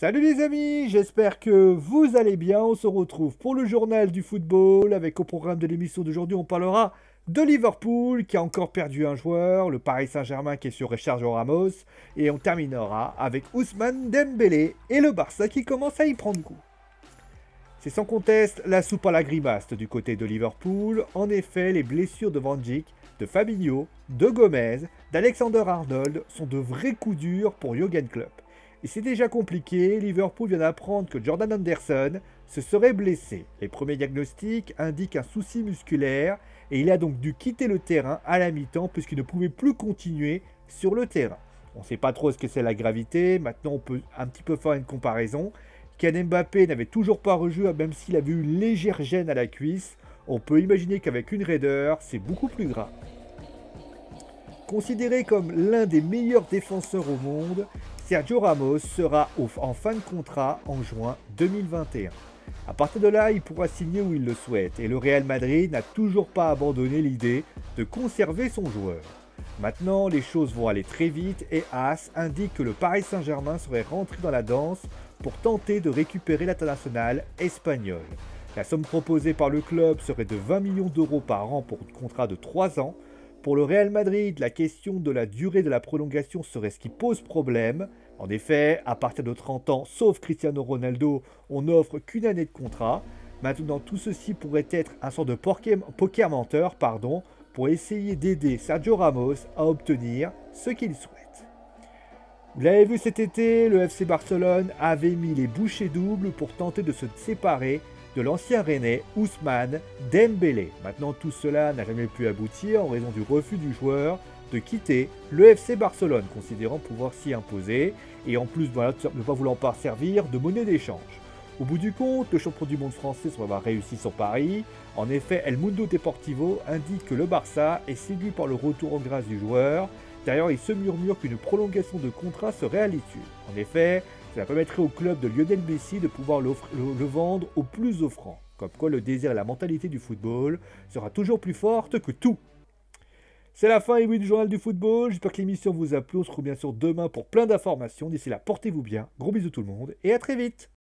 Salut les amis, j'espère que vous allez bien. On se retrouve pour le journal du football. Avec au programme de l'émission d'aujourd'hui, on parlera de Liverpool qui a encore perdu un joueur, le Paris Saint-Germain qui est sur Sergio Ramos, et on terminera avec Ousmane Dembélé et le Barça qui commence à y prendre goût. C'est sans conteste la soupe à la grimace du côté de Liverpool. En effet, les blessures de Van Dijk, de Fabinho, de Gomez, d'Alexander-Arnold sont de vrais coups durs pour Jürgen Klopp. Et c'est déjà compliqué, Liverpool vient d'apprendre que Jordan Henderson se serait blessé. Les premiers diagnostics indiquent un souci musculaire et il a donc dû quitter le terrain à la mi-temps puisqu'il ne pouvait plus continuer sur le terrain. On ne sait pas trop ce que c'est la gravité, maintenant on peut un petit peu faire une comparaison. Kylian Mbappé n'avait toujours pas rejoué même s'il avait eu une légère gêne à la cuisse. On peut imaginer qu'avec une raideur, c'est beaucoup plus grave. Considéré comme l'un des meilleurs défenseurs au monde, Sergio Ramos sera en fin de contrat en juin 2021. À partir de là, il pourra signer où il le souhaite et le Real Madrid n'a toujours pas abandonné l'idée de conserver son joueur. Maintenant, les choses vont aller très vite et AS indique que le Paris Saint-Germain serait rentré dans la danse pour tenter de récupérer l'international espagnol. La somme proposée par le club serait de 20 millions d'euros par an pour un contrat de 3 ans. Pour le Real Madrid, la question de la durée de la prolongation serait ce qui pose problème. En effet, à partir de 30 ans, sauf Cristiano Ronaldo, on n'offre qu'une année de contrat. Maintenant, tout ceci pourrait être un sort de poker menteur, pour essayer d'aider Sergio Ramos à obtenir ce qu'il souhaite. Vous l'avez vu cet été, le FC Barcelone avait mis les bouchées doubles pour tenter de se séparer de l'ancien Rennais Ousmane Dembélé. Maintenant, tout cela n'a jamais pu aboutir en raison du refus du joueur de quitter le FC Barcelone, considérant pouvoir s'y imposer, et en plus de ne pas vouloir pas servir de monnaie d'échange. Au bout du compte, le champion du monde français semble avoir réussi son pari. En effet, El Mundo Deportivo indique que le Barça est séduit par le retour en grâce du joueur. D'ailleurs, il se murmure qu'une prolongation de contrat serait à l'étude. En effet, cela permettrait au club de Lionel Messi de pouvoir le vendre au plus offrant. Comme quoi le désir et la mentalité du football sera toujours plus forte que tout. C'est la fin et oui du journal du football. J'espère que l'émission vous a plu. On se retrouve bien sûr demain pour plein d'informations. D'ici là, portez-vous bien. Gros bisous tout le monde et à très vite.